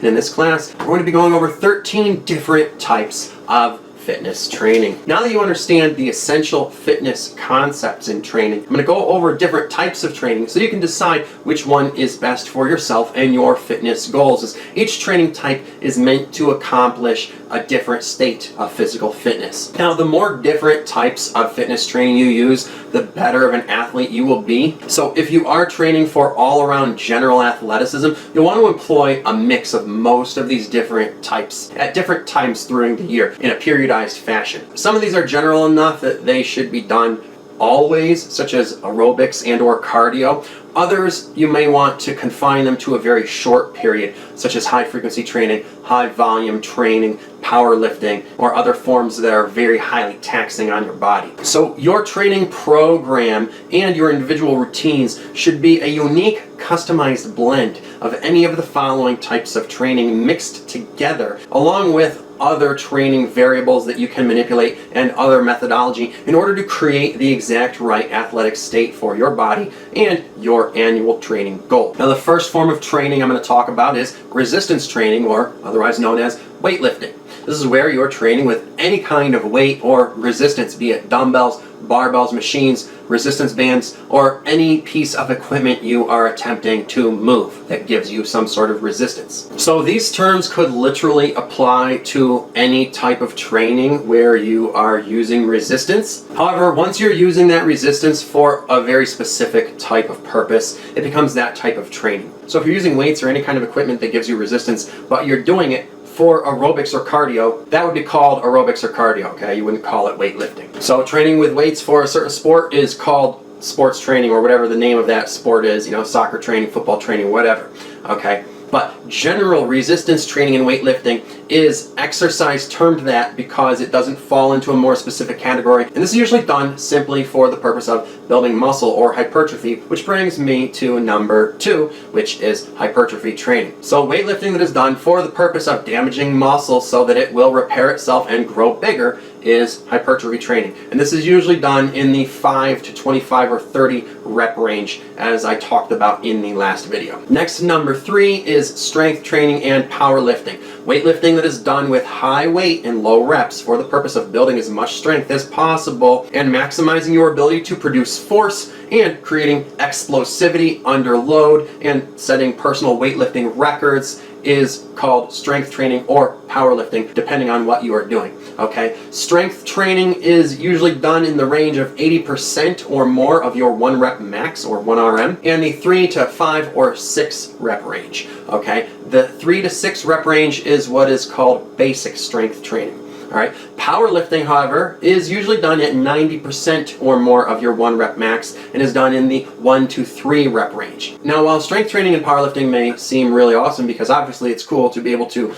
And in this class, we're going to be going over 13 different types of fitness training. Now that you understand the essential fitness concepts in training, I'm going to go over different types of training so you can decide which one is best for yourself and your fitness goals, as each training type is meant to accomplish a different state of physical fitness. Now, the more different types of fitness training you use, the better of an athlete you will be. So if you are training for all-around general athleticism, you'll want to employ a mix of most of these different types at different times during the year in a periodized fashion. Some of these are general enough that they should be done always, such as aerobics and or cardio. Others, you may want to confine them to a very short period, such as high frequency training, high volume training, powerlifting, or other forms that are very highly taxing on your body. So your training program and your individual routines should be a unique, customized blend of any of the following types of training mixed together, along with other training variables that you can manipulate and other methodology in order to create the exact right athletic state for your body and your annual training goal. Now, the first form of training I'm going to talk about is resistance training, or otherwise known as weightlifting. This is where you're training with any kind of weight or resistance, be it dumbbells, barbells, machines, resistance bands, or any piece of equipment you are attempting to move that gives you some sort of resistance. So these terms could literally apply to any type of training where you are using resistance. However, once you're using that resistance for a very specific type of purpose, it becomes that type of training. So if you're using weights or any kind of equipment that gives you resistance, but you're doing it for aerobics or cardio, that would be called aerobics or cardio, okay? You wouldn't call it weightlifting. So training with weights for a certain sport is called sports training, or whatever the name of that sport is, soccer training, football training, whatever, okay? But general resistance training and weightlifting is exercise termed that because it doesn't fall into a more specific category. And this is usually done simply for the purpose of building muscle or hypertrophy, which brings me to number 2, which is hypertrophy training. So weightlifting that is done for the purpose of damaging muscle so that it will repair itself and grow bigger is hypertrophy training. And this is usually done in the 5 to 25 or 30 rep range, as I talked about in the last video. Next, number 3 is strength training and powerlifting. Weightlifting that is done with high weight and low reps for the purpose of building as much strength as possible and maximizing your ability to produce force and creating explosivity under load and setting personal weightlifting records is called strength training or powerlifting, depending on what you are doing, okay? Strength training is usually done in the range of 80% or more of your 1 rep max, or 1 RM, and the 3 to 5 or 6 rep range, okay? The 3 to 6 rep range is what is called basic strength training. All right. Powerlifting, however, is usually done at 90% or more of your 1 rep max and is done in the 1 to 3 rep range. Now, while strength training and powerlifting may seem really awesome because obviously it's cool to be able to,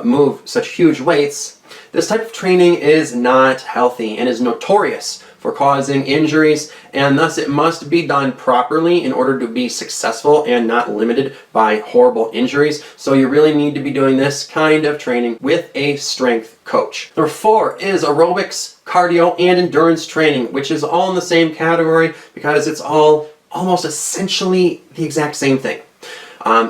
move such huge weights, this type of training is not healthy and is notorious for causing injuries, and thus it must be done properly in order to be successful and not limited by horrible injuries. So you really need to be doing this kind of training with a strength coach. Number 4 is aerobics, cardio, and endurance training, which is all in the same category because it's all almost essentially the exact same thing.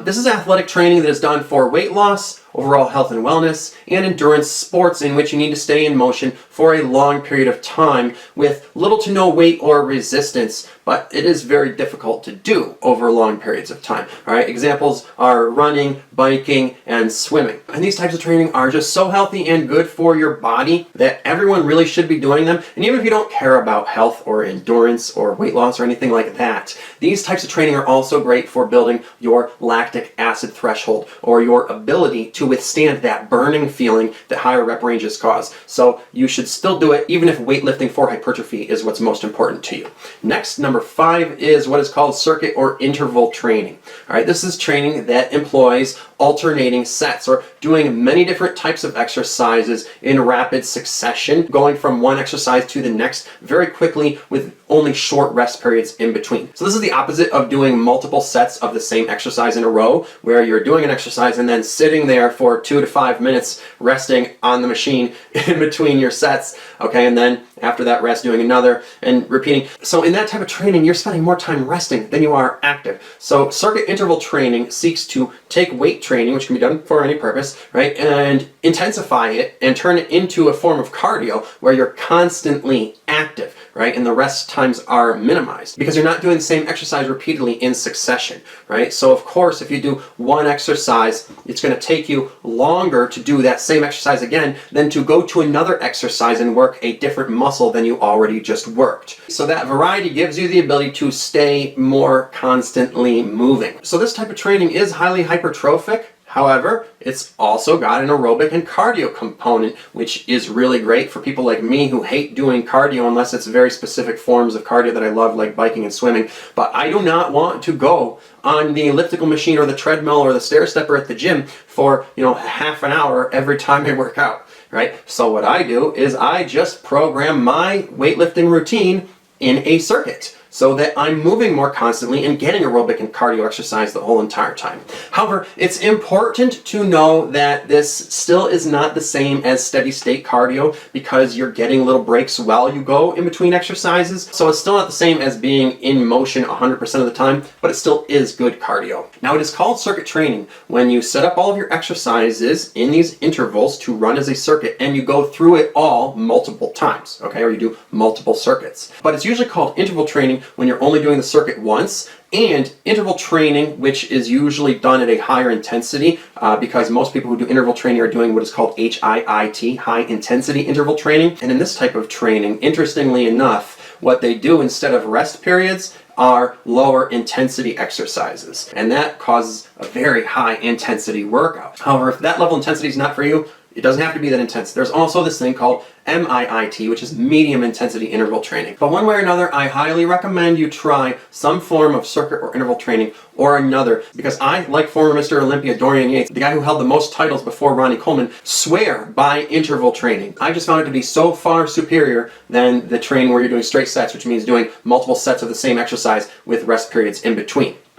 This is athletic training that is done for weight loss, overall health and wellness, and endurance sports in which you need to stay in motion for a long period of time with little to no weight or resistance, but it is very difficult to do over long periods of time. All right, examples are running, biking, and swimming. And these types of training are just so healthy and good for your body that everyone really should be doing them. And even if you don't care about health or endurance or weight loss or anything like that, these types of training are also great for building your lactic acid threshold, or your ability to withstand that burning feeling that higher rep ranges cause. So you should still do it even if weightlifting for hypertrophy is what's most important to you. Next, number 5 is what is called circuit or interval training. All right, this is training that employs alternating sets, or doing many different types of exercises in rapid succession, going from one exercise to the next very quickly with only short rest periods in between. So this is the opposite of doing multiple sets of the same exercise in a row, where you're doing an exercise and then sitting there for 2 to 5 minutes resting on the machine in between your sets, okay, and then after that rest doing another and repeating. So in that type of training, you're spending more time resting than you are active. So circuit interval training seeks to take weight training, which can be done for any purpose, right, and intensify it and turn it into a form of cardio where you're constantly active, right, and the rest times are minimized because you're not doing the same exercise repeatedly in succession, right? So of course, if you do one exercise, it's going to take you longer to do that same exercise again than to go to another exercise and work a different muscle than you already just worked. So that variety gives you the ability to stay more constantly moving. So this type of training is highly hypertrophic. However, it's also got an aerobic and cardio component, which is really great for people like me who hate doing cardio unless it's very specific forms of cardio that I love, like biking and swimming. But I do not want to go on the elliptical machine or the treadmill or the stair stepper at the gym for, half an hour every time I work out, right? So what I do is I just program my weightlifting routine in a circuit, so that I'm moving more constantly and getting aerobic and cardio exercise the whole entire time. However, it's important to know that this still is not the same as steady state cardio because you're getting little breaks while you go in between exercises. So it's still not the same as being in motion 100% of the time, but it still is good cardio. Now, it is called circuit training when you set up all of your exercises in these intervals to run as a circuit and you go through it all multiple times, okay, or you do multiple circuits. But it's usually called interval training when you're only doing the circuit once, and interval training, which is usually done at a higher intensity, because most people who do interval training are doing what is called HIIT, high intensity interval training. And in this type of training, interestingly enough, what they do instead of rest periods are lower intensity exercises, and that causes a very high intensity workout. However, if that level of intensity is not for you, it doesn't have to be that intense. There's also this thing called MIIT, which is medium intensity interval training. But one way or another, I highly recommend you try some form of circuit or interval training or another, because I, like former Mr. Olympia Dorian Yates, the guy who held the most titles before Ronnie Coleman, swear by interval training. I just found it to be so far superior than the training where you're doing straight sets, which means doing multiple sets of the same exercise with rest periods in between.